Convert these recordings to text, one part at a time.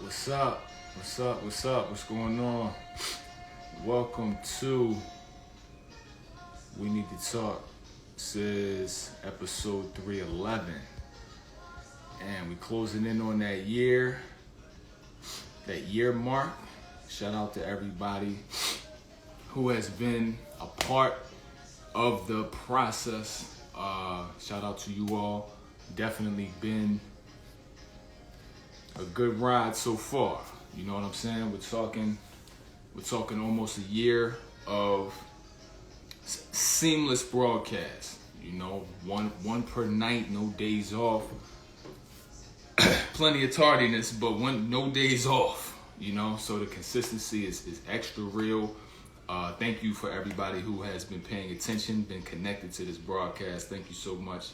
What's up? What's up? What's up? What's going on? Welcome to We Need to Talk. This is episode 311. And we closing in on that year mark. Shout out to everybody who has been a part of the process. Shout out to you all. Definitely been a good ride so far. You know what I'm saying? We're talking almost a year of seamless broadcast. You know, one per night, no days off. Plenty of tardiness, but no days off. You know, so the consistency is extra real. Thank you for everybody who has been paying attention, been connected to this broadcast. Thank you so much.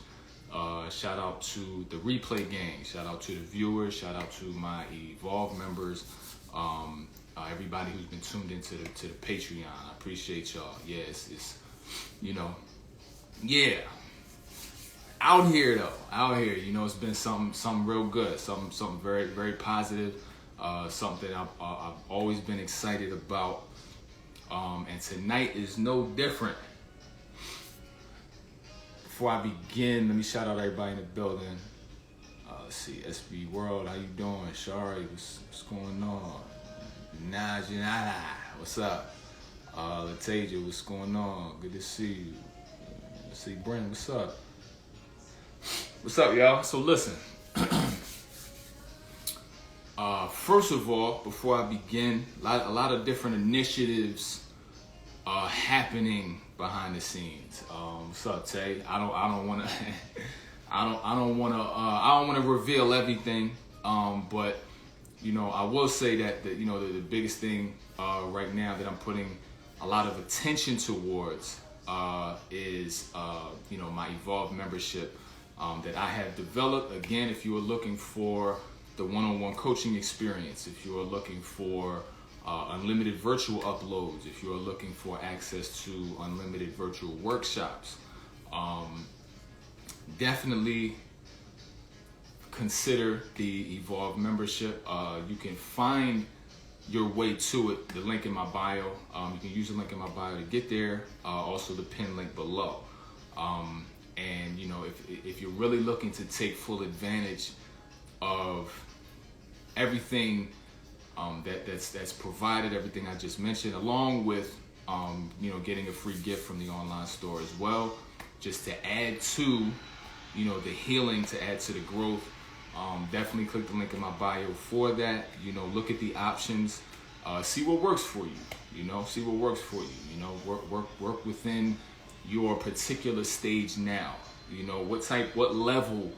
Shout out to the replay gang. Shout out to the viewers. Shout out to my Evolve members. Everybody who's been tuned into the Patreon. I appreciate y'all. Yeah, it's Out here though. You know, it's been something real good. Something very, very positive. Something I've always been excited about. And tonight is no different. Before I begin, let me shout out everybody in the building. Let's see, SB World, how you doing? Shari, what's going on? Najinada, what's up? Latasia, what's going on? Good to see you. Let's see, Brent, what's up? What's up, y'all? So listen. First of all, before I begin, a lot of different initiatives happening behind the scenes. What's up, Tay? I don't want to reveal everything. But you know, I will say that the biggest thing right now that I'm putting a lot of attention towards is my Evolve membership that I have developed. Again, if you are looking for the one-on-one coaching experience, if you are looking for unlimited virtual uploads, if you are looking for access to unlimited virtual workshops, definitely consider the Evolve membership. You can find your way to it, the link in my bio. You can use the link in my bio to get there. Also the pin link below. And you know, if you're really looking to take full advantage of everything that's provided, everything I just mentioned, along with getting a free gift from the online store as well, just to add to the healing, to add to the growth. Definitely click the link in my bio for that. Look at the options, see what works for you. See what works for you. Work within your particular stage now. What level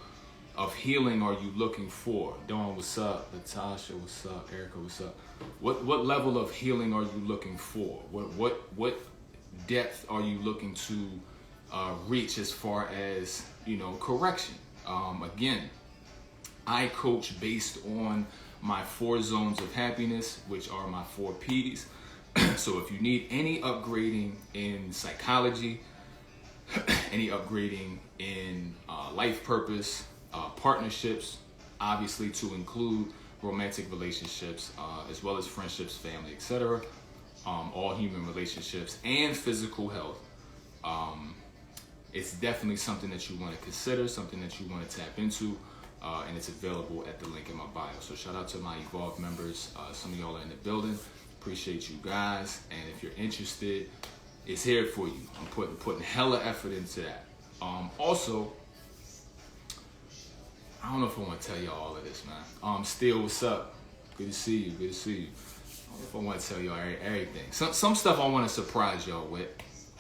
of healing are you looking for? Dawn, what's up? Natasha, what's up? Erica, what's up? What level of healing are you looking for? What depth are you looking to reach as far as correction? Again, I coach based on my 4 zones of happiness, which are my 4 P's. So if you need any upgrading in psychology, any upgrading in life purpose, partnerships, obviously to include romantic relationships, as well as friendships, family, etc., all human relationships, and physical health, it's definitely something that you want to consider, something that you want to tap into, and it's available at the link in my bio. So shout out to my Evolve members. Some of y'all are in the building. Appreciate you guys. And if you're interested, it's here for you. I'm putting hella effort into that. Also, I don't know if I want to tell y'all all of this, man. Still, what's up? Good to see you. Good to see you. I don't know if I want to tell y'all everything. Some stuff I want to surprise y'all with,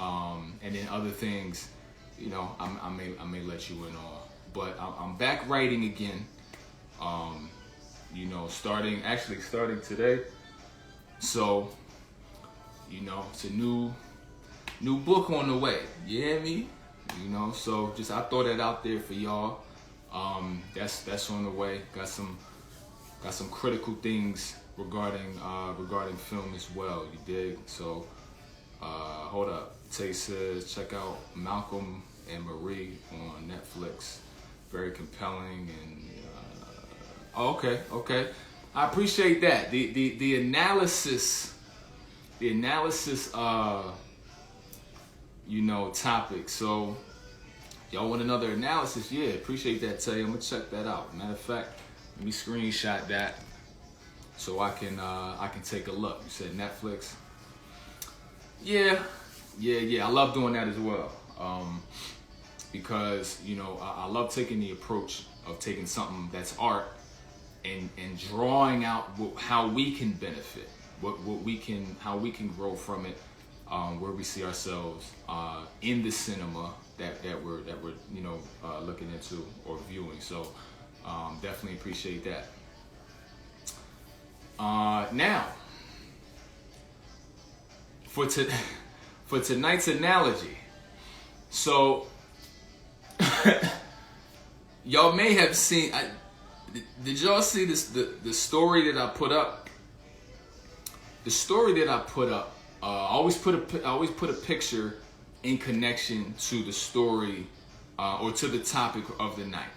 and then other things, I may let you in on. But I'm back writing again. Starting today. So, it's a new book on the way. You hear me? So just I throw that out there for y'all. That's on the way. Got some critical things regarding film as well. You dig? So hold up. Tay says check out Malcolm and Marie on Netflix. Very compelling and okay. I appreciate that. The analysis, topic. So y'all want another analysis? Yeah, appreciate that, Tay. I'm gonna check that out. Matter of fact, let me screenshot that so I can take a look. You said Netflix. Yeah. I love doing that as well. Because I love taking the approach of taking something that's art and drawing out how we can benefit, how we can grow from it, where we see ourselves in the cinema that we're looking into or viewing. So definitely appreciate that. Now for tonight's analogy. So y'all may have seen. Did y'all see this? The story that I put up. The story that I put up. I always put a picture in connection to the story or to the topic of the night.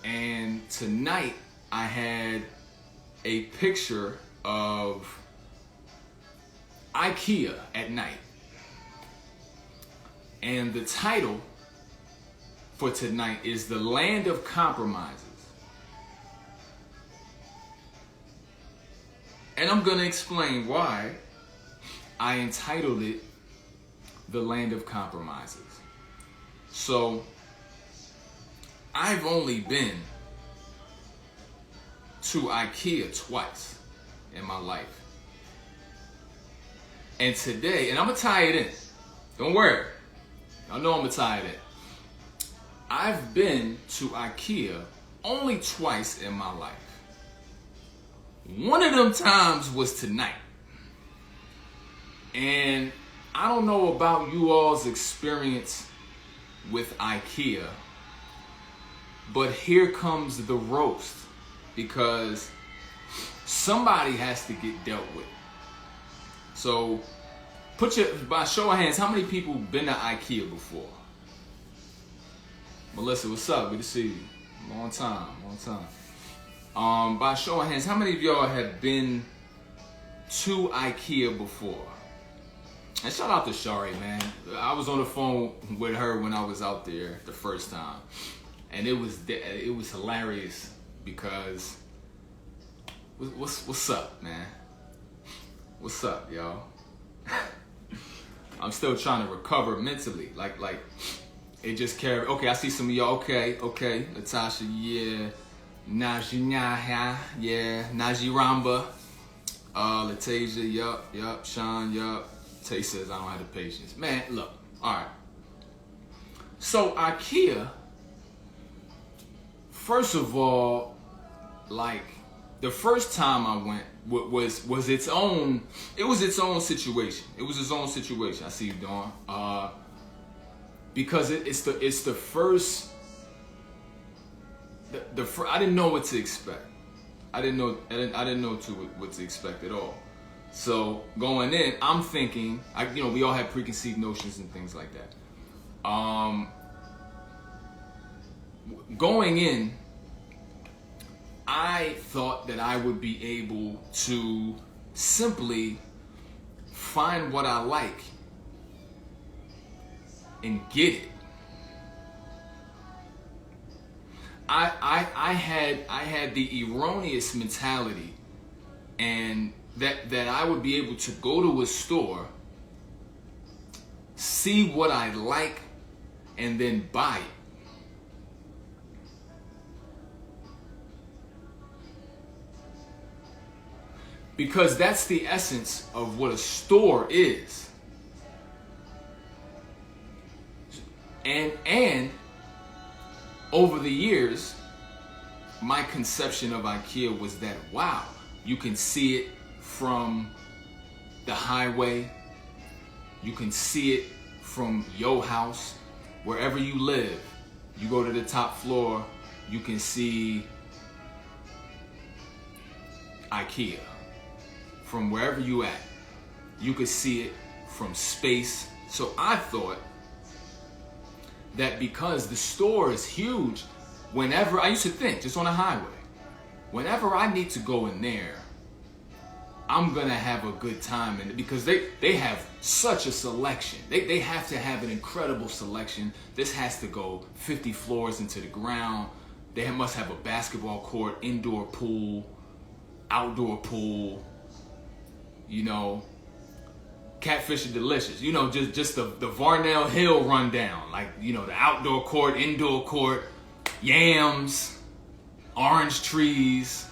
And tonight I had a picture of Ikea at night. And the title for tonight is The Land of Compromises. And I'm going to explain why I entitled it The Land of Compromises. So, I've only been to Ikea twice in my life. And today, and I'm going to tie it in. Don't worry. Y'all know I'm going to tie it in. I've been to Ikea only twice in my life. One of them times was tonight. And I don't know about you all's experience with Ikea, but here comes the roast, because somebody has to get dealt with. So, by show of hands, how many people been to Ikea before? Melissa, what's up? Good to see you. Long time. By show of hands, how many of y'all have been to Ikea before? And shout out to Shari, man. I was on the phone with her when I was out there the first time, and it was hilarious because what's up, man? What's up, y'all? I'm still trying to recover mentally, like. It just carried. Okay, I see some of y'all. Okay. Natasha, yeah. Najinyaha, yeah. Najiramba. Latasia, yup. Sean, yup. Tay says I don't have the patience. Man, look. Alright. So Ikea, first of all, like, the first time I went was its own. It was its own situation. It was its own situation. I see you, Dawn. Because it's the first. I didn't know what to expect. I didn't know what to expect at all. So going in, I'm thinking, we all have preconceived notions and things like that. Going in, I thought that I would be able to simply find what I like and get it. I had the erroneous mentality, and that I would be able to go to a store, see what I like, and then buy it. Because that's the essence of what a store is. And over the years, my conception of Ikea was that, wow, you can see it from the highway. You can see it from your house. Wherever you live, you go to the top floor, you can see Ikea. From wherever you at, you could see it from space. So I thought that because the store is huge, whenever I used to think, just on a highway, whenever I need to go in there, I'm gonna have a good time in it because they have such a selection. They have to have an incredible selection. This has to go 50 floors into the ground. They must have a basketball court, indoor pool, outdoor pool. You know, Catfish are delicious. You know, just the Varnell Hill rundown. Like, you know, the outdoor court, indoor court, yams, orange trees,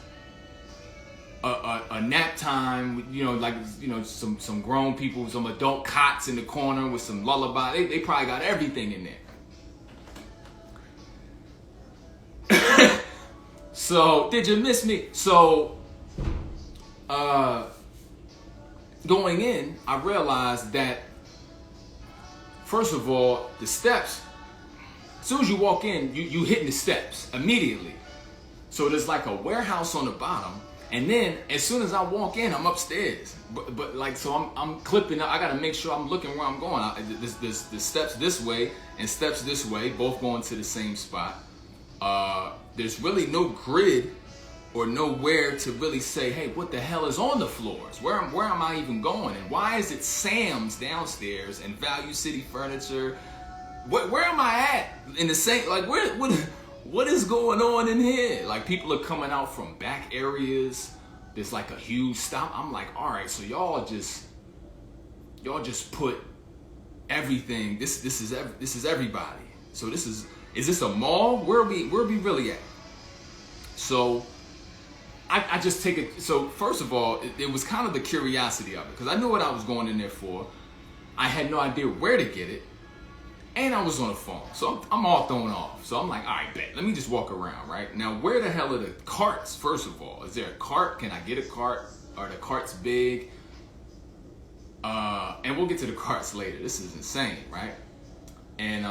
a nap time, you know, like, you know, some grown people, some adult cots in the corner with some lullaby. They probably got everything in there. So, did you miss me? So, going in, I realized that, first of all, the steps, as soon as you walk in, you hitting the steps immediately. So there's like a warehouse on the bottom, and then as soon as I walk in, I'm upstairs. But like, so I'm clipping up. I gotta make sure I'm looking where I'm going. The steps this way and steps this way, both going to the same spot. There's really no grid or nowhere to really say, hey, what the hell is on the floors? Where am I even going? And why is it Sam's downstairs and Value City Furniture? Where am I at? In the same, like, what is going on in here? Like, people are coming out from back areas. There's like a huge stop. I'm like, all right, so y'all just put everything. This is everybody. So is this a mall? Where are we really at? So I just take it. So first of all, it was kind of the curiosity of it, because I knew what I was going in there for. I had no idea where to get it, and I was on the phone, so I'm all thrown off. So I'm like, all right, bet. Let me just walk around, right? Now, where the hell are the carts? First of all, is there a cart? Can I get a cart? Are the carts big? And we'll get to the carts later. This is insane, right? And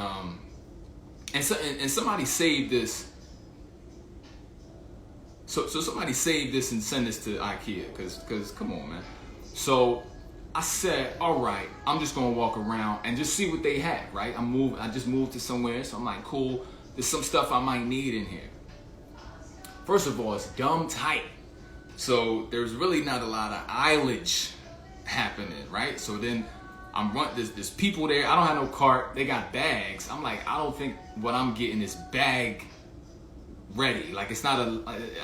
somebody saved this. So somebody save this and send this to Ikea, cause come on, man. So I said, all right, I'm just gonna walk around and just see what they have, right? I just moved to somewhere, so I'm like, cool. There's some stuff I might need in here. First of all, it's dumb tight, so there's really not a lot of aisleage happening, right? So then there's people there. I don't have no cart. They got bags. I'm like, I don't think what I'm getting is bag ready. Like, I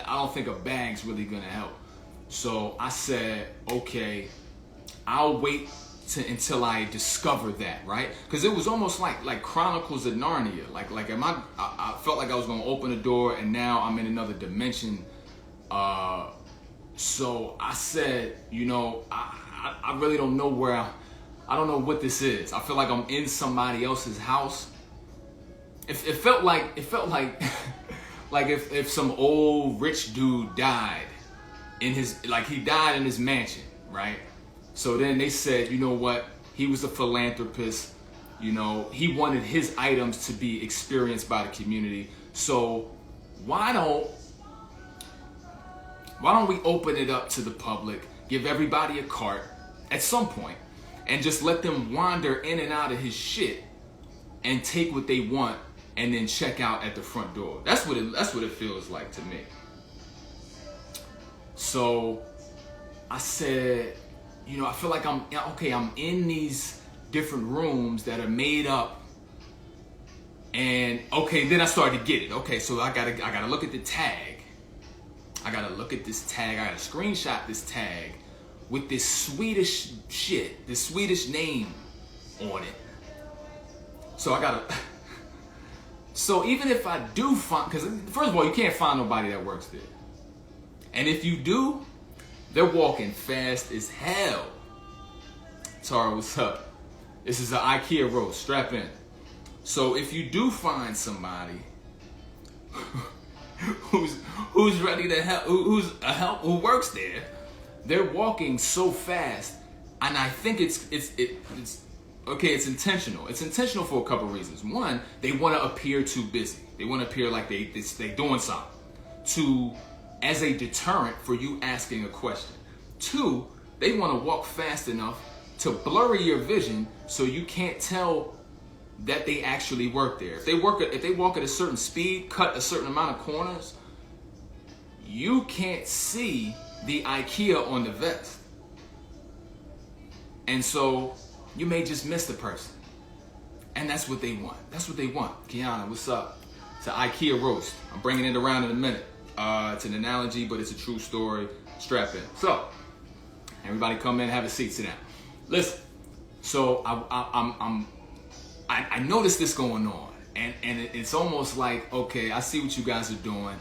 don't think a bag's really gonna help. So I said, okay, I'll wait until I discover that, right? Because it was almost like Chronicles of Narnia. Like I felt like I was gonna open a door and now I'm in another dimension. So I said, you know, I really don't know I don't know what this is. I feel like I'm in somebody else's house. It felt like like if some old rich dude died he died in his mansion, right? So then they said, you know what? He was a philanthropist. You know, he wanted his items to be experienced by the community. So why don't we open it up to the public, give everybody a cart at some point, and just let them wander in and out of his shit and take what they want and then check out at the front door. That's what it feels like to me. So I said, you know, I feel like I'm in these different rooms that are made up. And okay, then I started to get it. Okay, so I gotta look at the tag. I gotta look at this tag. I gotta screenshot this tag with this Swedish shit, this Swedish name on it. So I gotta. So even if I do find, because first of all, you can't find nobody that works there. And if you do, they're walking fast as hell. Tara, what's up? This is an Ikea roast. Strap in. So if you do find somebody who's ready to help, who works there, they're walking so fast, and I think it's intentional. It's intentional for a couple reasons. One, they want to appear too busy. They want to appear like they doing something as a deterrent for you asking a question. Two, they want to walk fast enough to blur your vision so you can't tell that they actually work there. If they walk at a certain speed, cut a certain amount of corners, you can't see the Ikea on the vest. And so you may just miss the person. And that's what they want. That's what they want. Kiana, what's up? It's an Ikea roast. I'm bringing it around in a minute. It's an analogy, but it's a true story. Strap in. So, everybody come in, have a seat, sit down. Listen, so I noticed this going on. And it's almost like, okay, I see what you guys are doing.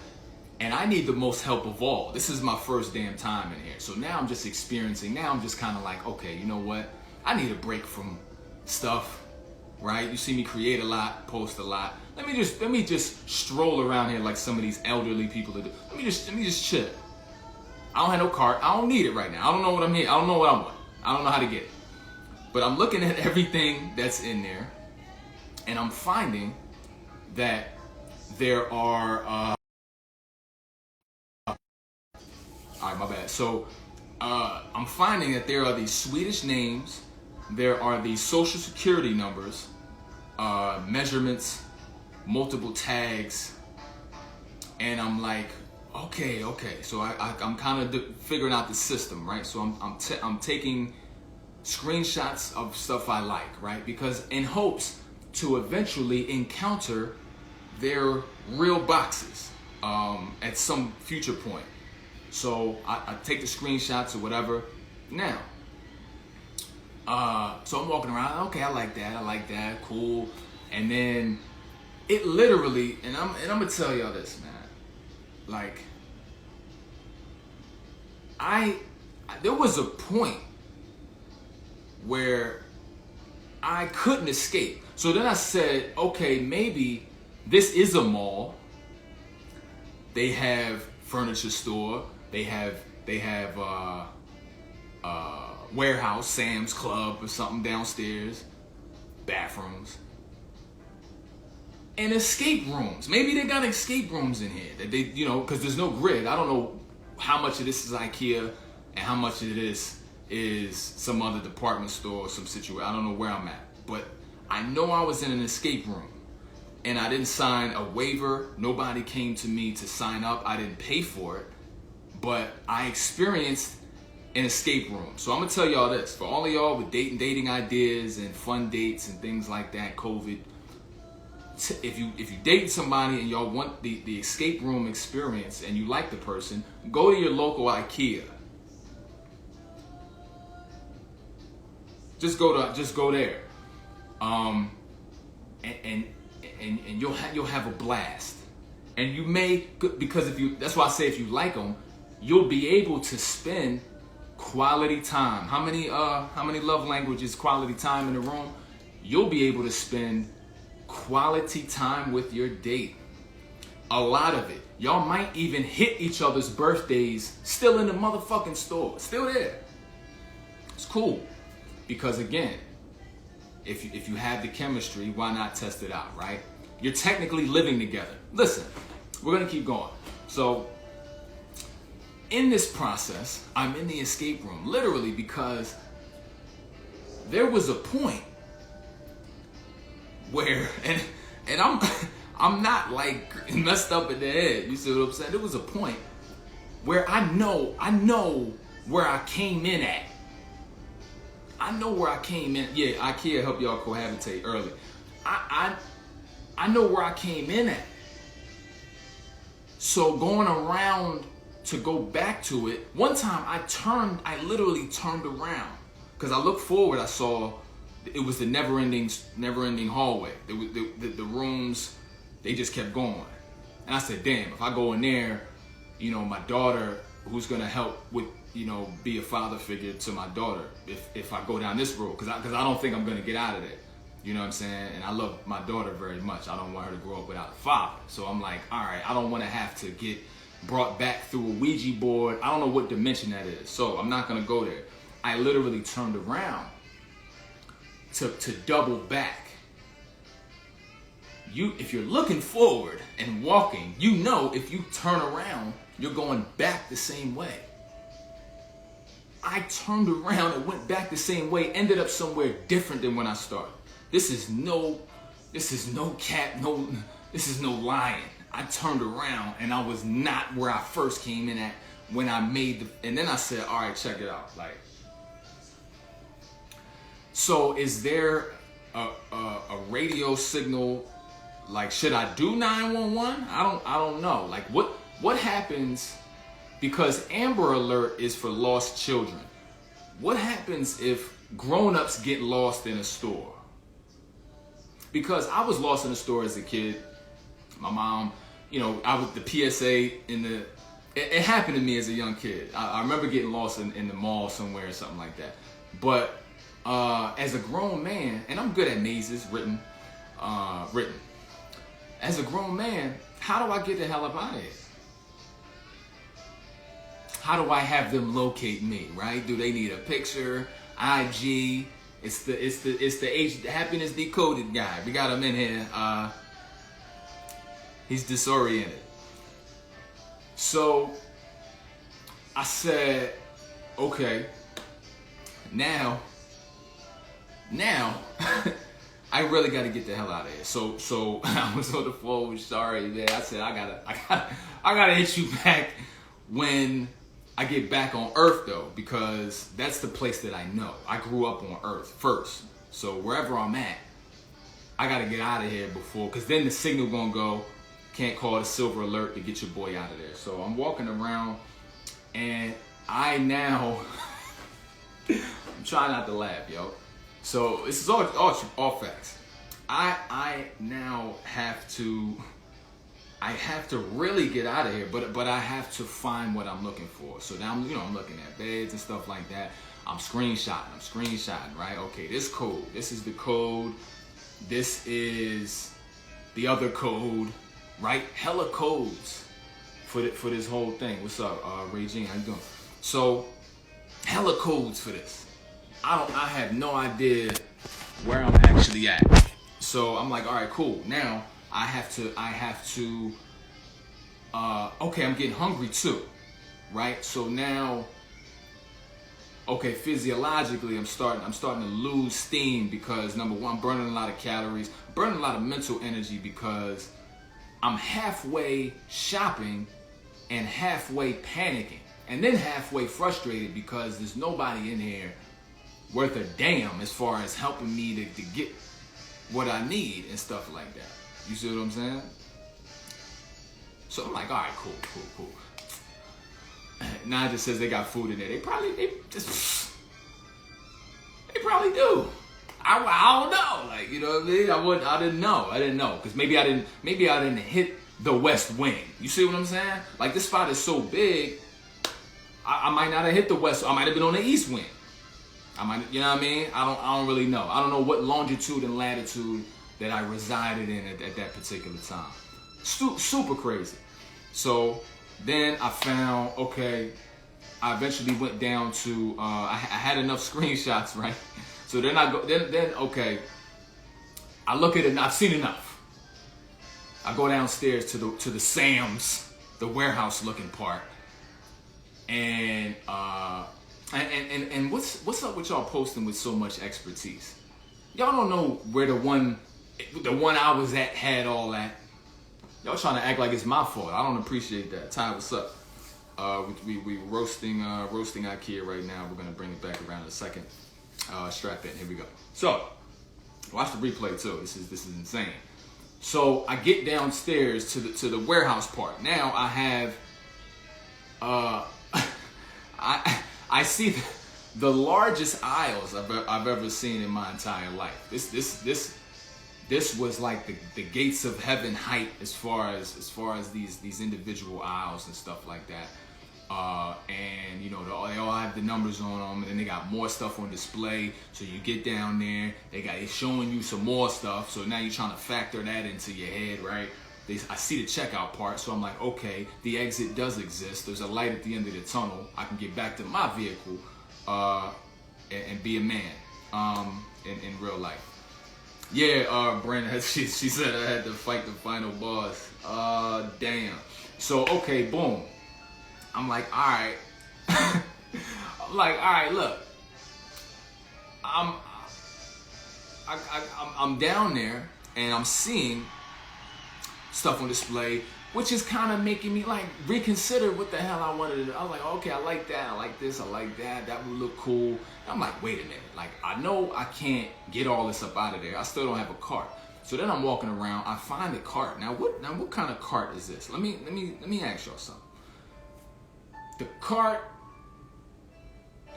And I need the most help of all. This is my first damn time in here. So now I'm just experiencing. Now I'm just kind of like, okay, you know what? I need a break from stuff, right? You see me create a lot, post a lot. Let me just stroll around here like some of these elderly people do. Let me just chill. I don't have no cart. I don't need it right now. I don't know what I'm here. I don't know what I want. I don't know how to get it. But I'm looking at everything that's in there, and I'm finding that there are. All right, my bad. So I'm finding that there are these Swedish names, there are these social security numbers, measurements, multiple tags, and I'm like, okay. So I'm kind of figuring out the system, right? So I'm taking screenshots of stuff I like, right? Because in hopes to eventually encounter their real boxes at some future point. So I take the screenshots or whatever. Now, so I'm walking around. Okay, I like that. Cool. And then it literally, and I'm gonna tell y'all this, man. Like, there was a point where I couldn't escape. So then I said, okay, maybe this is a mall. They have furniture store. They have warehouse, Sam's Club or something downstairs, bathrooms, and escape rooms. Maybe they got escape rooms in here that they, because there's no grid. I don't know how much of this is Ikea and how much of this is some other department store or some situation. I don't know where I'm at, but I know I was in an escape room. And I didn't sign a waiver. Nobody came to me to sign up. I didn't pay for it. But I experienced an escape room. So I'm going to tell y'all this. For all of y'all with dating ideas and fun dates and things like that, COVID, if you date somebody and y'all want the escape room experience and you like the person, go to your local Ikea. Just go there. And you'll have a blast, and you may, because that's why I say if you like them, you'll be able to spend quality time. How many love languages quality time in the room? You'll be able to spend quality time with your date. A lot of it. Y'all might even hit each other's birthdays still in the motherfucking store, still there. It's cool, because again, if you have the chemistry, why not test it out, right? You're technically living together. Listen, we're gonna keep going. So in this process, I'm in the escape room, literally, because there was a point where, and I'm not like messed up in the head. You see what I'm saying? There was a point where I know where I came in at. I know where I came in. Yeah, Ikea help y'all cohabitate early. I know where I came in at. So going around to go back to it, one time I literally turned around. Because I looked forward, I saw it was the never-ending hallway. The rooms, they just kept going. And I said, damn, if I go in there, my daughter, who's gonna help with, be a father figure to my daughter if I go down this road, because I don't think I'm gonna get out of there. You know what I'm saying? And I love my daughter very much. I don't want her to grow up without a father. So I'm like, all right, I don't want to have to get brought back through a Ouija board. I don't know what dimension that is. So I'm not gonna go there. I literally turned around to double back. If you're looking forward and walking, if you turn around, you're going back the same way. I turned around and went back the same way, ended up somewhere different than when I started. This is no lying. I turned around and I was not where I first came in at when I made and then I said, all right, check it out. Like, so is there a radio signal? Like, should I do 911? I don't know. Like, what happens? Because Amber Alert is for lost children. What happens if grown-ups get lost in a store? Because I was lost in a store as a kid. My mom, I was the PSA in the. It happened to me as a young kid. I remember getting lost in the mall somewhere or something like that. But as a grown man, and I'm good at mazes, written. As a grown man, how do I get the hell up out of here? How do I have them locate me? Right? Do they need a picture? IG? It's the happiness decoded guy. We got him in here. He's disoriented. So I said, okay, now I really got to get the hell out of here. So I was on the phone with Shari, man. I said, I gotta hit you back when I get back on Earth, though, because that's the place that I know. I grew up on Earth first. So wherever I'm at, I got to get out of here before, because then the signal going to go, can't call it a silver alert to get your boy out of there. So I'm walking around, and I now, I'm trying not to laugh, yo. So this is all facts. I now have to really get out of here, but I have to find what I'm looking for. So now I'm looking at beds and stuff like that. I'm screenshotting, right? Okay, this code. This is the code. This is the other code, right? Hella codes for this whole thing. What's up, Ray Jean? How you doing? So hella codes for this. I have no idea where I'm actually at. So I'm like, all right, cool. Now I have to, okay, I'm getting hungry too, right? So now, okay, physiologically, I'm starting to lose steam because number one, I'm burning a lot of calories, burning a lot of mental energy because I'm halfway shopping and halfway panicking and then halfway frustrated because there's nobody in here worth a damn as far as helping me to get what I need and stuff like that. You see what I'm saying? So I'm like, all right, cool. Now it just says they got food in there. They probably do. I don't know. Like, you know what I mean? I didn't know. Because maybe I didn't hit the West Wing. You see what I'm saying? Like, this spot is so big, I might not have hit the West. I might have been on the East Wing. You know what I mean? I don't really know. I don't know what longitude and latitude that I resided in at that particular time. Super crazy. So then I found, okay, I eventually went down to, I had enough screenshots, right? So then okay, I look at it and I've seen enough. I go downstairs to the Sam's, the warehouse looking part. And what's up with y'all posting with so much expertise? Y'all don't know where the one I was at had all that. Y'all trying to act like it's my fault. I don't appreciate that. Ty, what's up? We roasting Ikea right now. We're gonna bring it back around in a second. Strap in. Here we go. So watch the replay too. This is insane. So I get downstairs to the warehouse part. Now I have I see the largest aisles I've ever seen in my entire life. This was like the gates of heaven height as far as these individual aisles and stuff like that. And they all have the numbers on them, and then they got more stuff on display. So you get down there, it's showing you some more stuff. So now you're trying to factor that into your head, right? I see the checkout part, so I'm like, okay, the exit does exist. There's a light at the end of the tunnel. I can get back to my vehicle and be a man in real life. Yeah, Brandon, she said I had to fight the final boss. Damn. So, okay, boom. I'm like, all right. Look. I'm down there, and I'm seeing stuff on display. which is kind of making me like reconsider what the hell I wanted to do. I was like, okay, I like that, I like this, I like that, that would look cool. I'm like, wait a minute, like I know I can't get all this up out of there. I still don't have a cart. So then I'm walking around, I find a cart. Now what kind of cart is this? Let me ask y'all something. The cart,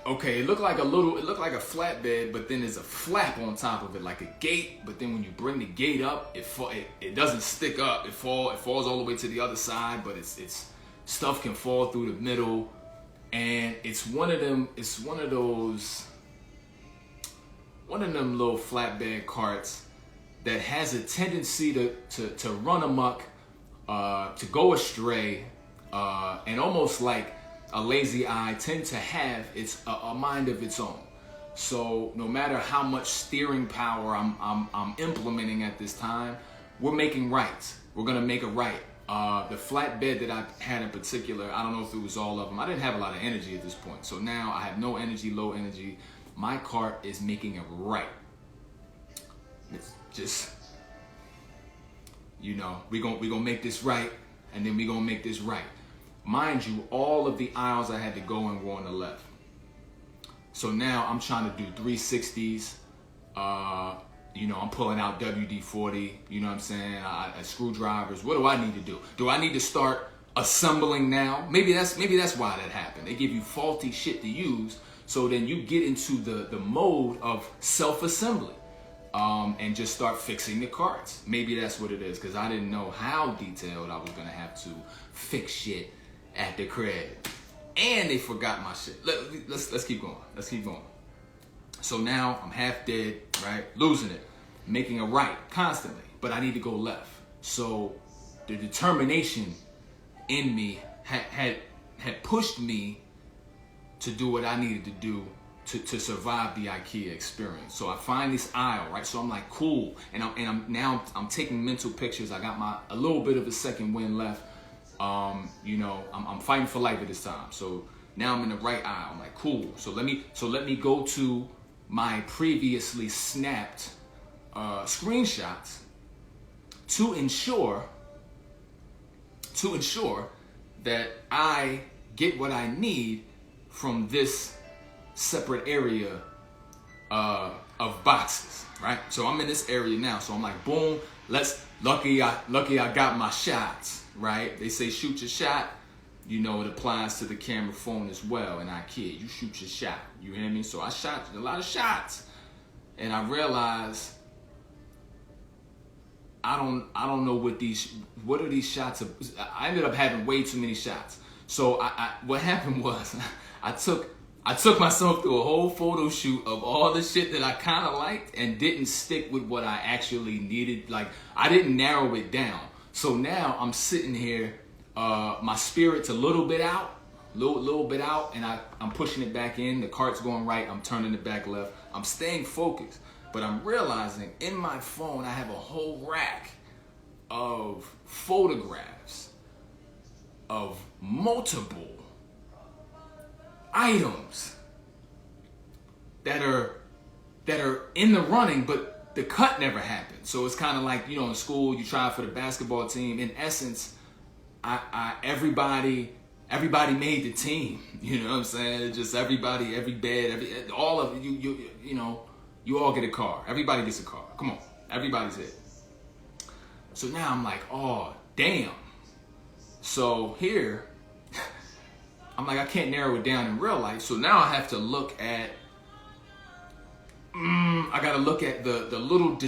okay, it looked like a flatbed, but then there's a flap on top of it, like a gate. But then when you bring the gate up, it doesn't stick up. It falls all the way to the other side, but it's stuff can fall through the middle, and it's one of them little flatbed carts that has a tendency to run amok, to go astray, and almost like a lazy eye tend to have a mind of its own. So no matter how much steering power I'm implementing at this time, we're making right. We're gonna make it right. The flatbed that I had in particular, I don't know if it was all of them. I didn't have a lot of energy at this point. So now I have no energy, low energy. My cart is making it right. It's just, we gonna make this right, and then we gonna make this right. Mind you, all of the aisles I had to go in were on the left. So now I'm trying to do 360s. I'm pulling out WD-40. You know what I'm saying? Screwdrivers. What do I need to do? Do I need to start assembling now? Maybe that's why that happened. They give you faulty shit to use, so then you get into the mode of self-assembly. And just start fixing the carts. Maybe that's what it is, because I didn't know how detailed I was gonna have to fix shit at the crib. And they forgot my shit. Let's keep going. Let's keep going. So now I'm half dead, right? Losing it, making a right constantly, but I need to go left. So the determination in me had pushed me to do what I needed to do to survive the Ikea experience. So I find this aisle, right? So I'm like, cool, and I'm taking mental pictures. I got a little bit of a second wind left. I'm fighting for life at this time. So now I'm in the right aisle. I'm like, cool. So let me go to my previously snapped screenshots to ensure that I get what I need from this separate area of boxes, right? So I'm in this area now. So I'm like, boom, lucky I got my shots, right? They say shoot your shot. It applies to the camera phone as well in Ikea. You shoot your shot. You hear me? So I shot a lot of shots, and I realized I don't know what are these shots of. I ended up having way too many shots. So what happened was I took myself through a whole photo shoot of all the shit that I kind of liked and didn't stick with what I actually needed. Like, I didn't narrow it down. So now I'm sitting here, my spirit's a little bit out, and I'm pushing it back in. The cart's going right. I'm turning it back left. I'm staying focused, but I'm realizing in my phone I have a whole rack of photographs of multiple items that are in the running, but the cut never happened. So it's kind of like, in school, you try for the basketball team. In essence, everybody made the team. You know what I'm saying? It's just everybody, every bed, all of you, you all get a car. Everybody gets a car. Come on, everybody's it. So now I'm like, oh damn. So here, I'm like, I can't narrow it down in real life. So now I have to look at, I got to look at the little,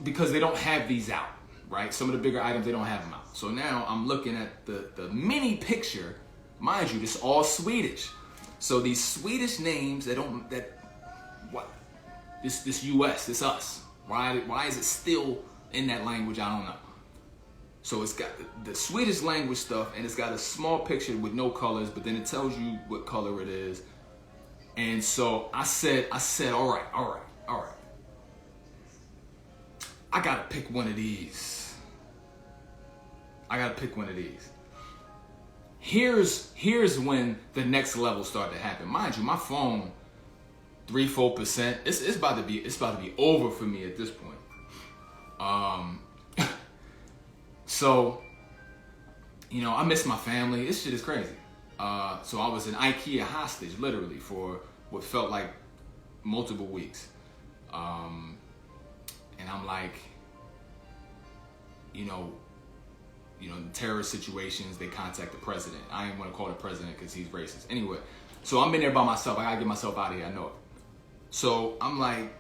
because they don't have these out, right? Some of the bigger items, they don't have them out. So now I'm looking at the mini picture. Mind you, this is all Swedish. So these Swedish names, this US, this us. Why is it still in that language? I don't know. So it's got the Swedish language stuff, and it's got a small picture with no colors, but then it tells you what color it is. And so I said, all right. I gotta pick one of these. Here's when the next level started to happen. Mind you, my phone, 3-4%. It's about to be over for me at this point. So You know, I miss my family. This shit is crazy. So I was an Ikea hostage, literally, for what felt like multiple weeks. And I'm like, you know, in terrorist situations, they contact the president. I ain't want to call the president because he's racist. Anyway, so I'm in there by myself. I gotta get myself out of here. I know it. So I'm like,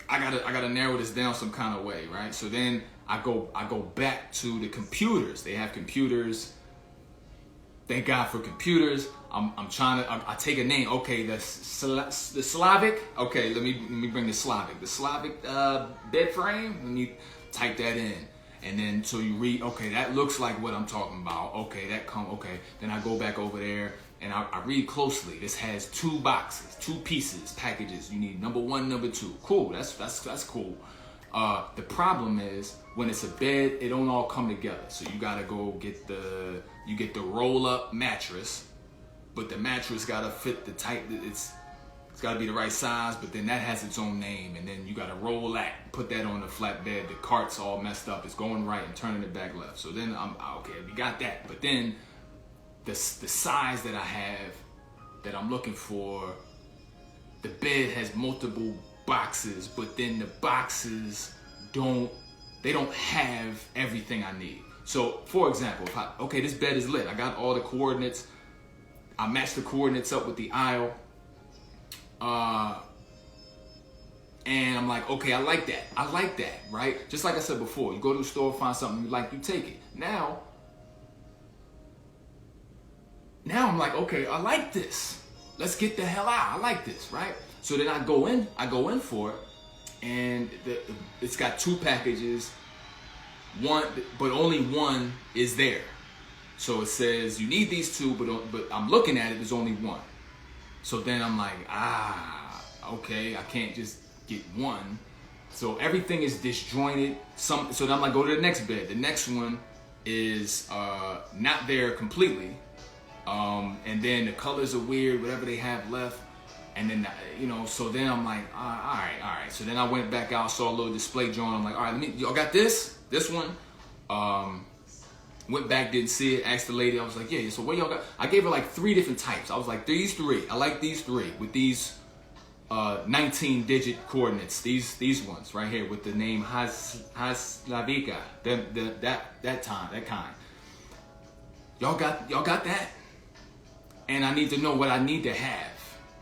I gotta narrow this down some kind of way, right? So then I go back to the computers. They have computers. Thank God for computers. I'm trying to. I take a name. Okay, the Slavic. Okay, let me bring the Slavic. The Slavic bed frame. Let me type that in. And then so you read, okay, that looks like what I'm talking about. Okay, okay. Then I go back over there and I read closely. This has 2 boxes, 2 pieces, packages. You need number 1, number 2. Cool, that's cool. The problem is when it's a bed, it don't all come together. So you gotta go get the roll up mattress, but the mattress gotta fit the type. It's gotta be the right size, but then that has its own name, and then you gotta roll that, put that on the flatbed. The cart's all messed up. It's going right and turning it back left. So then I'm okay. We got that, but then the size that I have that I'm looking for, the bed has multiple boxes, but then the boxes don't have everything I need. So for example, okay, this bed is lit. I got all the coordinates. I matched the coordinates up with the aisle. And I'm like, okay, I like that, right? Just like I said before, you go to the store, find something you like, you take it. Now I'm like, okay, I like this. Let's get the hell out. I like this, right? So then I go in for it, and it's got 2 packages, one, but only one is there. So it says you need these 2, but I'm looking at it, there's only one. So then I'm like, okay, I can't just get one. So everything is disjointed. So then I'm like, go to the next bed. The next one is not there completely. And then the colors are weird, whatever they have left. And then, so then I'm like, all right. So then I went back out, saw a little display drawing. I'm like, all right, y'all got this one. Went back, didn't see it, asked the lady, I was like, yeah, so what y'all got? I gave her like 3 different types. I was like, these 3, I like these 3 with these 19-digit coordinates, these ones right here with the name Haslavica, that kind. Y'all got that? And I need to know what I need to have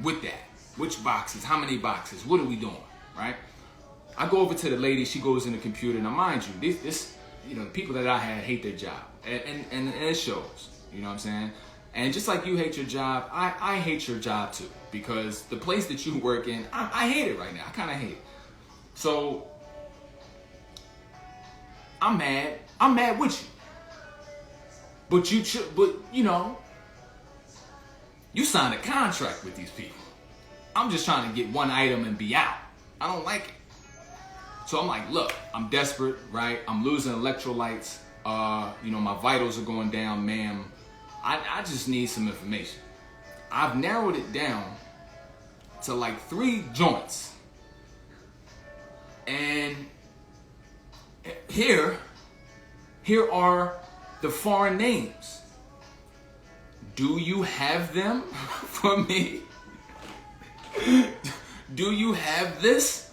with that. Which boxes, how many boxes, what are we doing, right? I go over to the lady, she goes in the computer. Now mind you, this the people that I had hate their job. And it shows, you know what I'm saying? And just like you hate your job, I hate your job too. Because the place that you work in, I hate it right now. I kind of hate it. So, I'm mad. I'm mad with you. But you signed a contract with these people. I'm just trying to get one item and be out. I don't like it. So I'm like, look, I'm desperate, right? I'm losing electrolytes. My vitals are going down, ma'am. I just need some information. I've narrowed it down to like 3 joints. And here are the foreign names. Do you have them for me? Do you have this?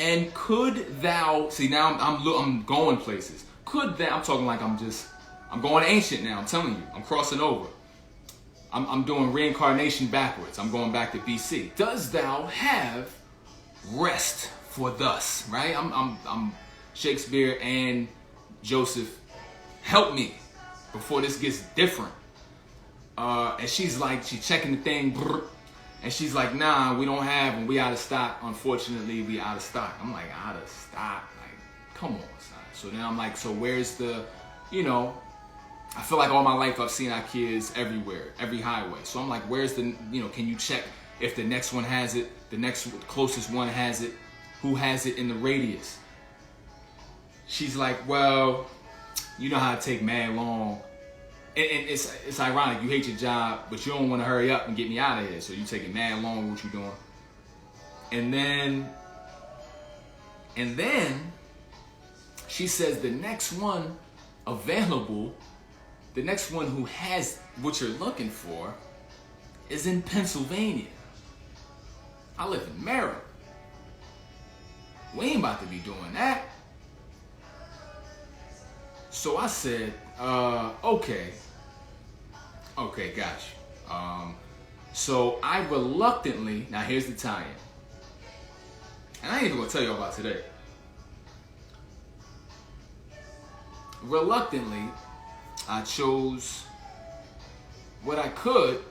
And could thou, see now I'm going places. Could thou, I'm talking like I'm going ancient now, I'm telling you. I'm crossing over. I'm doing reincarnation backwards. I'm going back to BC. Does thou have rest for thus, right? I'm Shakespeare and Joseph. Help me before this gets different. And she's checking the thing. Brr, and she's like, nah, we don't have them. We out of stock. Unfortunately, we out of stock. I'm like, out of stock? Like, come on, son. So then I'm like, so where's the, I feel like all my life I've seen Ikeas everywhere, every highway. So I'm like, where's the, can you check if the next one has it, the next closest one has it, who has it in the radius? She's like, well, you know how it take mad long. And it's ironic, you hate your job, but you don't want to hurry up and get me out of here. So you take it mad long, what you doing? And then she says the next one available the next one who has what you're looking for is in Pennsylvania. I live in Maryland. We ain't about to be doing that. So I said, okay, got you. So I reluctantly, now here's the tie-in. And I ain't even gonna tell you about today. Reluctantly, I chose what I could,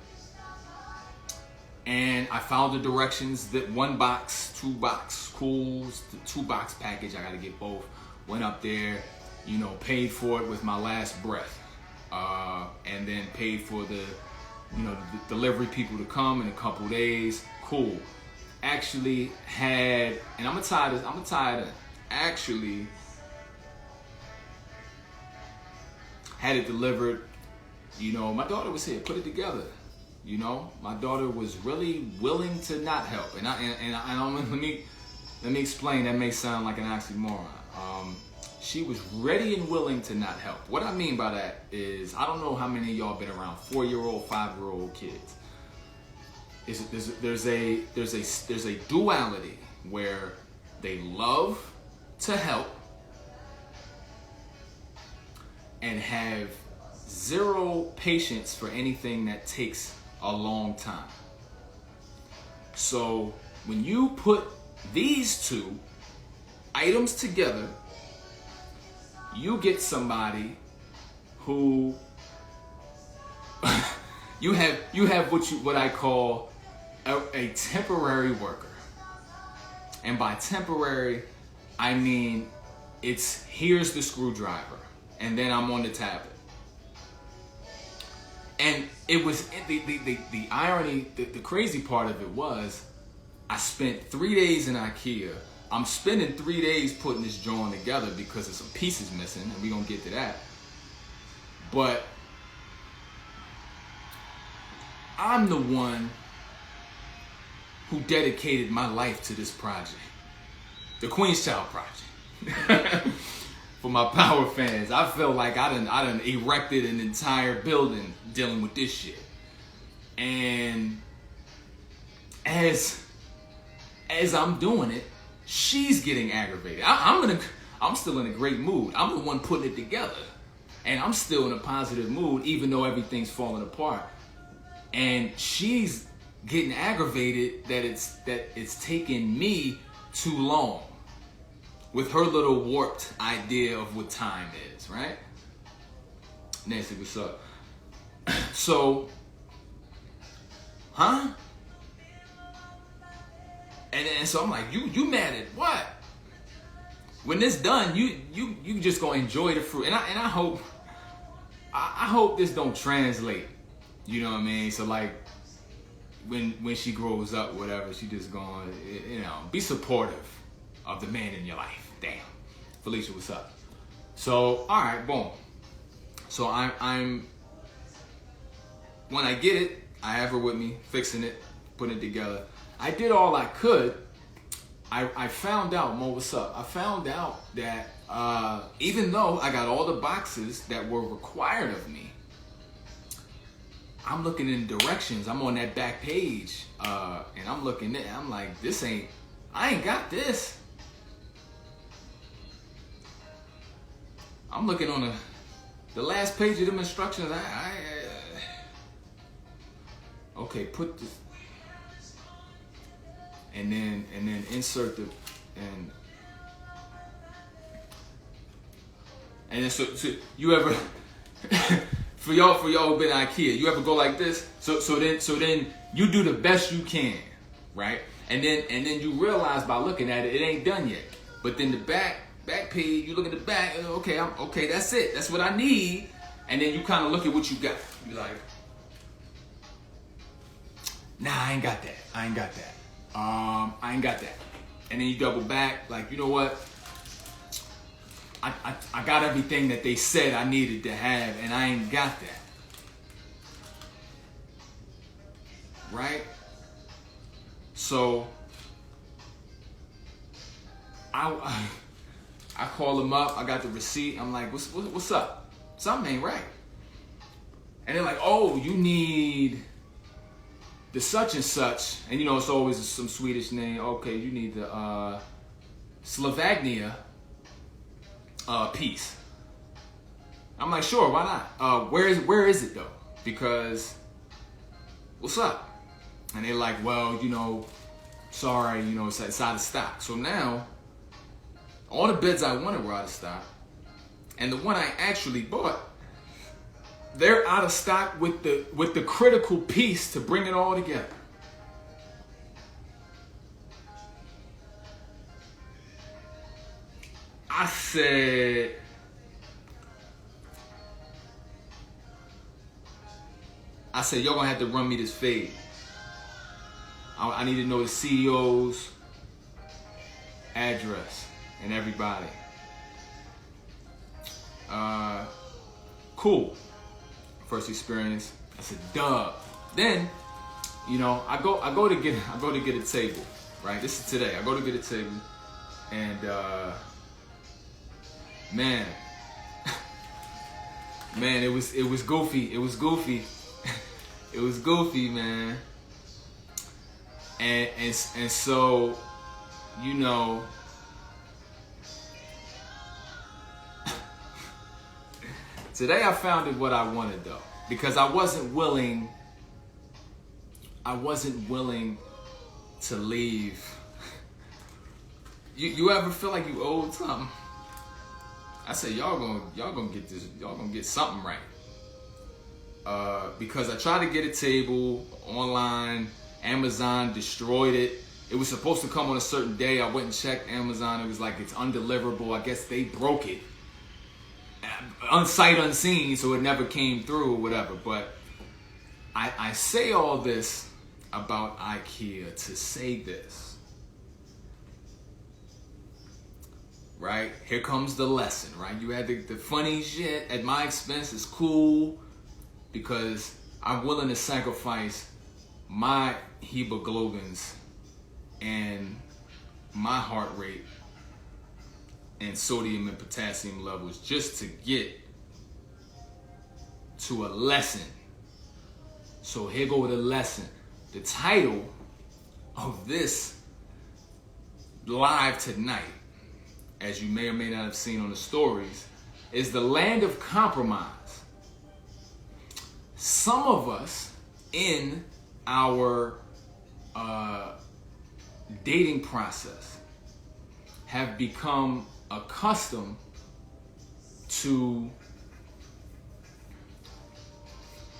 and I found the directions that 1 box, 2 box, cools, the 2 box package. I gotta get both. Went up there, you know, paid for it with my last breath, and then paid for the, you know, the delivery people to come in a couple days. Cool. Actually had, and I'm gonna tie this. Actually had it delivered. You know, my daughter was here, put it together. You know, my daughter was really willing to not help, and let me explain. That may sound like an oxymoron. She was ready and willing to not help. What I mean by that is, I don't know how many of y'all been around 4-year-old, 5-year-old kids. There's a duality where they love to help and have zero patience for anything that takes a long time. So when you put these 2 items together, you get somebody who you have what I call a temporary worker. And by temporary, I mean it's here's the screwdriver, and then I'm on the tablet. And it was the irony, the crazy part of it was, I spent 3 days in Ikea. I'm spending 3 days putting this drawing together because there's some pieces missing, and we're gonna get to that. But I'm the one who dedicated my life to this project, the Queen's Child Project. For my Power fans, I feel like I done erected an entire building dealing with this shit. And as I'm doing it, she's getting aggravated. I'm still in a great mood. I'm the one putting it together, and I'm still in a positive mood, even though everything's falling apart. And she's getting aggravated that it's taking me too long with her little warped idea of what time is, right? Nancy, what's up? So, huh? And so I'm like, you mad at what? When this done, you just gonna enjoy the fruit. And I hope this don't translate. You know what I mean? So like, when she grows up, whatever, she just gonna, you know, be supportive of the man in your life. Damn. Felicia, what's up? So, all right, boom. So I'm when I get it, I have her with me, fixing it, putting it together. I did all I could. I found out, Mo, what's up? I found out that even though I got all the boxes that were required of me, I'm looking in directions. I'm on that back page, and I'm looking at. I'm like, I ain't got this. I'm looking on the last page of them instructions. Okay, put this, and then insert the and then so you ever for y'all who've been at Ikea, you ever go like this? So then you do the best you can, right? And then you realize by looking at it, it ain't done yet. But then the back page, you look at the back, okay, that's it. That's what I need. And then you kind of look at what you got. You're like, nah, I ain't got that. I ain't got that. And then you double back, like, you know what? I got everything that they said I needed to have, and I ain't got that. Right? So I call him up. I got the receipt. I'm like, what's up? Something ain't right. And they're like, oh, you need the such and such. And it's always some Swedish name. Okay, you need the Slovenia piece. I'm like, sure, why not? Where is it though? Because what's up? And they're like, well, sorry, it's out of stock. So now all the beds I wanted were out of stock. And the one I actually bought, they're out of stock with the critical piece to bring it all together. I said, y'all gonna have to run me this fade. I need to know the CEO's address and everybody. Cool. First experience. I said, duh. Then, I go to get a table. Right. This is today. I go to get a table, and man, it was goofy. It was goofy. It was goofy, man. And so, today I found it what I wanted though, because I wasn't willing to leave. You ever feel like you owed something? I said, y'all gonna get this, y'all gonna get something right. Because I tried to get a table online, Amazon destroyed it. It was supposed to come on a certain day. I went and checked Amazon. It was like, it's undeliverable. I guess they broke it. Unsight unseen, so it never came through or whatever. But I say all this about Ikea to say this. Right? Here comes the lesson, right? You had the funny shit at my expense is cool because I'm willing to sacrifice my hemoglobins and my heart rate and sodium and potassium levels just to get to a lesson. So here go the lesson. The title of this live tonight, as you may or may not have seen on the stories, is The Land of Compromise. Some of us in our dating process have become accustomed to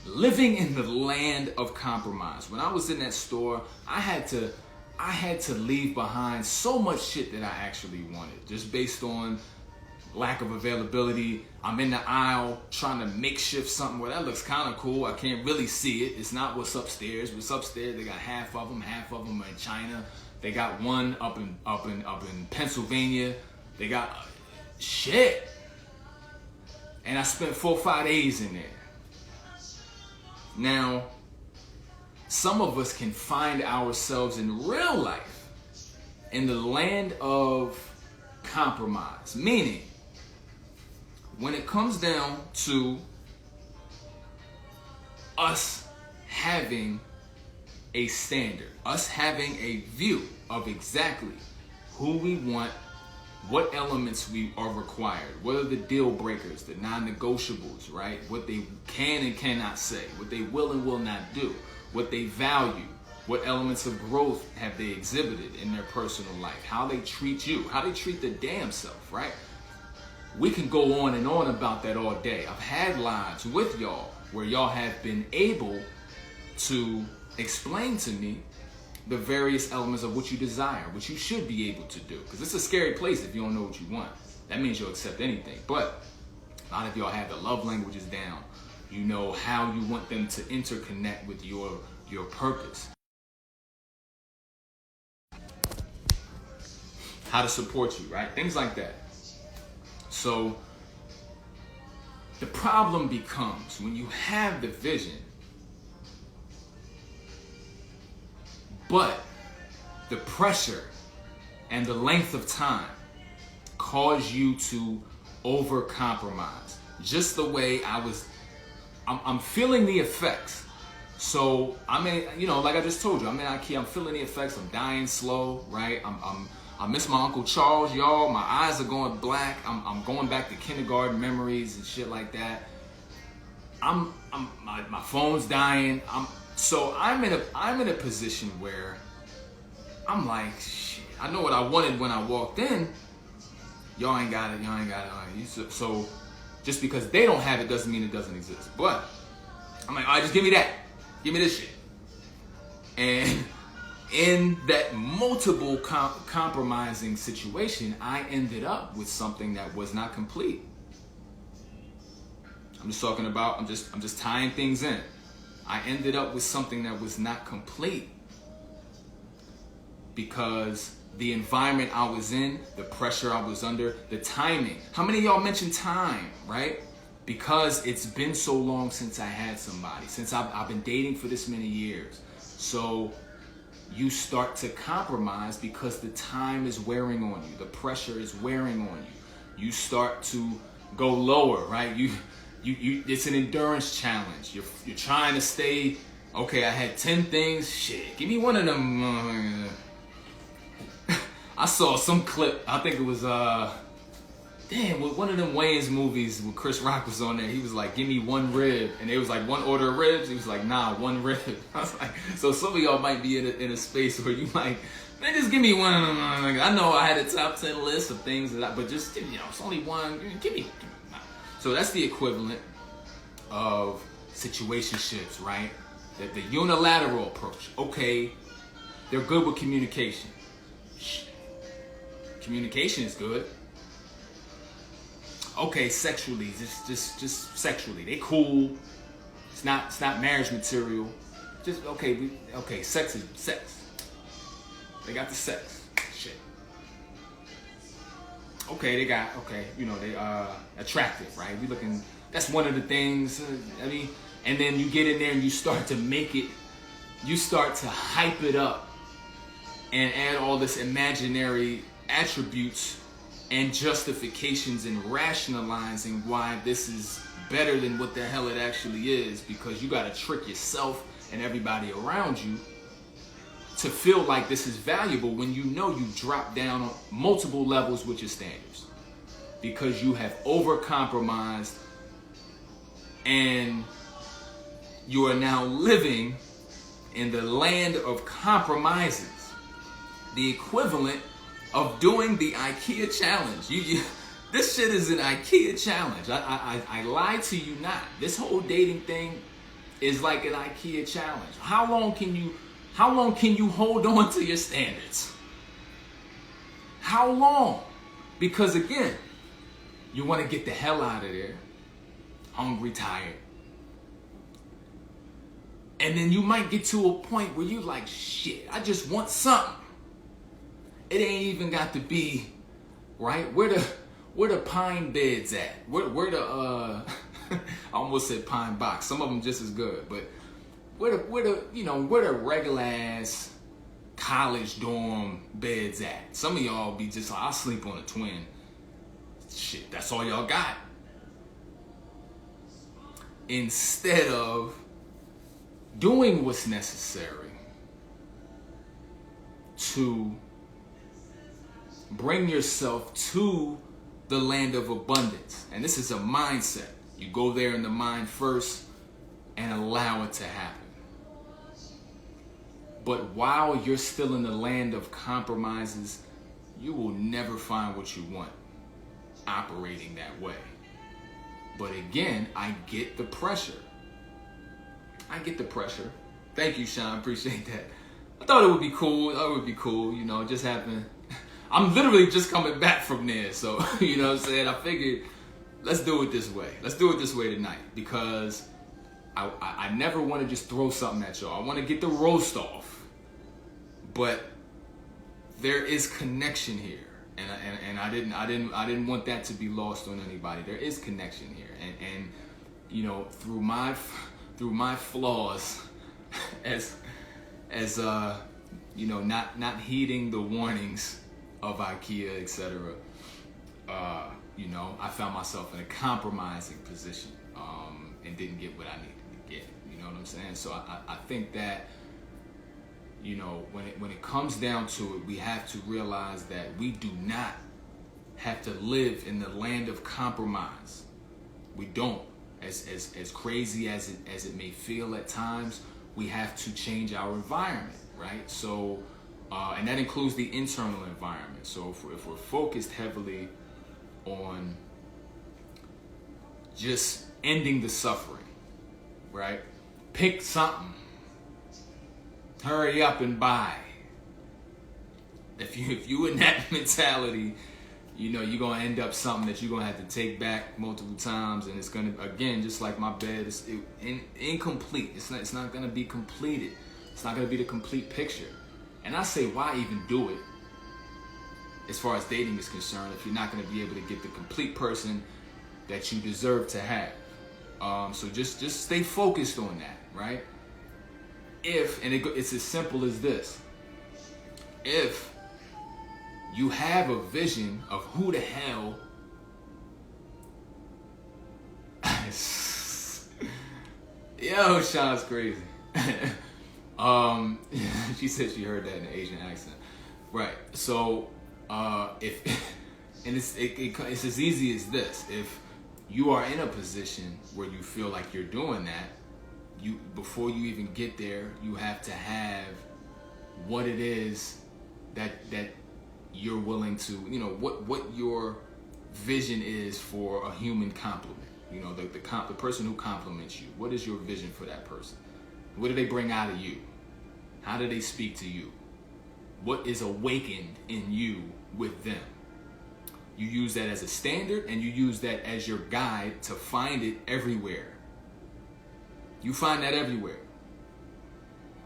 living in the land of compromise. When I was in that store, I had to leave behind so much shit that I actually wanted, just based on lack of availability. I'm in the aisle trying to makeshift something. Well, that looks kind of cool. I can't really see it. It's not what's upstairs. What's upstairs, they got half of them are in China. They got one up in Pennsylvania. They got shit. And I spent 4 or 5 days in there. Now, some of us can find ourselves in real life in the land of compromise. Meaning, when it comes down to us having a standard, us having a view of exactly who we want, what elements we are required, what are the deal breakers, the non-negotiables, right? What they can and cannot say, what they will and will not do, what they value, what elements of growth have they exhibited in their personal life, how they treat you, how they treat their damn self, right? We can go on and on about that all day. I've had lives with y'all where y'all have been able to explain to me the various elements of what you desire, what you should be able to do. Because it's a scary place if you don't know what you want. That means you'll accept anything. But a lot of y'all have the love languages down. You know how you want them to interconnect with your purpose. How to support you, right? Things like that. So the problem becomes when you have the vision, but the pressure and the length of time cause you to over-compromise. Just the way I was I'm feeling the effects. So I'm in, like I just told you, I'm in Ikea. I'm feeling the effects. I'm dying slow, right? I miss my Uncle Charles, y'all. My eyes are going black. I'm going back to kindergarten memories and shit like that. My phone's dying. I'm in a position where I'm like, shit. I know what I wanted when I walked in. Y'all ain't got it. So just because they don't have it doesn't mean it doesn't exist. But I'm like, all right, just give me that. Give me this shit. And in that multiple compromising situation, I ended up with something that was not complete. I'm just talking about, I'm just tying things in. I ended up with something that was not complete because the environment I was in, the pressure I was under, the timing. How many of y'all mentioned time, right? Because it's been so long since I had somebody, since I've been dating for this many years. So you start to compromise because the time is wearing on you. The pressure is wearing on you. You start to go lower, right? You it's an endurance challenge. You're trying to stay, okay, I had 10 things. Shit, give me one of them. I saw some clip, I think it was, one of them Wayne's movies where Chris Rock was on there. He was like, give me one rib. And it was like, one order of ribs. He was like, nah, one rib. I was like, so some of y'all might be in a space where you like, man, just give me one of them. I know I had a top 10 list of things but just, it's only one. Give me. So that's the equivalent of situationships, right? The unilateral approach. Okay, they're good with communication. Communication is good. Okay, sexually, just sexually, they cool. It's not marriage material. Just okay, sex is sex. They got the sex. Shit. Okay, they attractive, right? We looking. That's one of the things. And then you get in there and you start to make it. You start to hype it up, and add all this imaginary attributes and justifications and rationalizing why this is better than what the hell it actually is, because you got to trick yourself and everybody around you to feel like this is valuable when you know you drop down on multiple levels with your standards because you have over-compromised and you are now living in the land of compromises, the equivalent of doing the Ikea challenge. This shit is an Ikea challenge. I lie to you not. This whole dating thing is like an Ikea challenge. How long can you hold on to your standards? How long? Because again, you want to get the hell out of there, hungry, tired. And then you might get to a point where you like, shit, I just want something. It ain't even got to be, right? Where the pine beds at? Where the I almost said pine box. Some of them just as good, but where the regular ass college dorm beds at? Some of y'all be just like, I'll sleep on a twin. Shit, that's all y'all got. Instead of doing what's necessary to bring yourself to the land of abundance. And this is a mindset. You go there in the mind first and allow it to happen. But while you're still in the land of compromises, you will never find what you want operating that way. But again, I get the pressure. Thank you, Sean. Appreciate that. I thought it would be cool. It just happened. I'm literally just coming back from there. So, you know what I'm saying? I figured, let's do it this way. Let's do it this way tonight. Because I never want to just throw something at y'all. I want to get the roast off. But there is connection here. And I didn't want that to be lost on anybody. There is connection here. And through my flaws as not heeding the warnings of Ikea, etc. I found myself in a compromising position, and didn't get what I needed to get. You know what I'm saying? So I think that, you know, when it comes down to it, we have to realize that we do not have to live in the land of compromise. We don't. As crazy as it may feel at times, we have to change our environment, right? So, and that includes the internal environment. So if we're focused heavily on just ending the suffering, right? Pick something. Hurry up and buy. If you in that mentality, you know, you're going to end up something that you're going to have to take back multiple times, and it's going to, again, just like my bed, it's incomplete. It's not going to be completed. It's not going to be the complete picture. And I say, why even do it as far as dating is concerned if you're not going to be able to get the complete person that you deserve to have? So just stay focused on that, right? It's as simple as this. If you have a vision of who the hell yo, Sean's crazy. She said she heard that in an Asian accent. Right. So it's as easy as this. If you are in a position where you feel like you're doing that, before you even get there, you have to have what it is that you're willing to, you know, what your vision is for a human compliment. You know, the person who compliments you. What is your vision for that person? What do they bring out of you? How do they speak to you? What is awakened in you with them? You use that as a standard, and you use that as your guide to find it everywhere. You find that everywhere,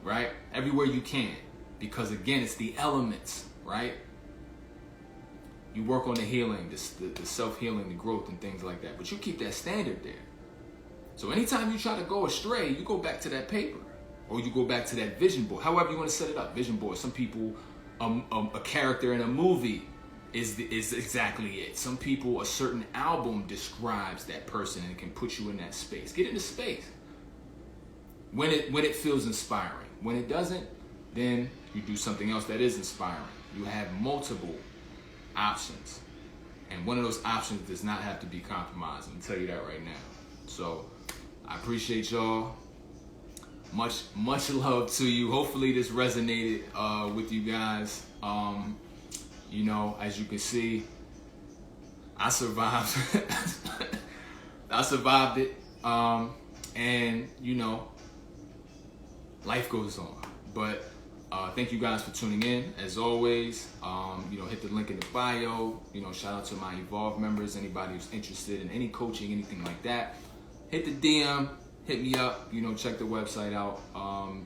right? Everywhere you can. Because again, it's the elements, right? You work on the healing, the self-healing, the growth and things like that. But you keep that standard there. So anytime you try to go astray, you go back to that paper. Or you go back to that vision board. However you want to set it up. Vision board. Some people, a character in a movie is exactly it. Some people, a certain album describes that person and can put you in that space. Get into space. When it feels inspiring. When it doesn't, then you do something else that is inspiring. You have multiple options. And one of those options does not have to be compromised. I'm going to tell you that right now. So, I appreciate y'all. Much love to you. Hopefully this resonated with you guys. You know, as you can see, I survived. I survived it. And, you know, life goes on. But thank you guys for tuning in. As always, you know, hit the link in the bio. You know, shout out to my Evolve members. Anybody who's interested in any coaching, anything like that, hit the DM, hit me up. You know, check the website out.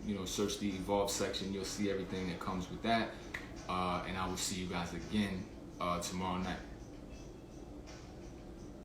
You know, search the Evolve section. You'll see everything that comes with that. And I will see you guys again tomorrow night.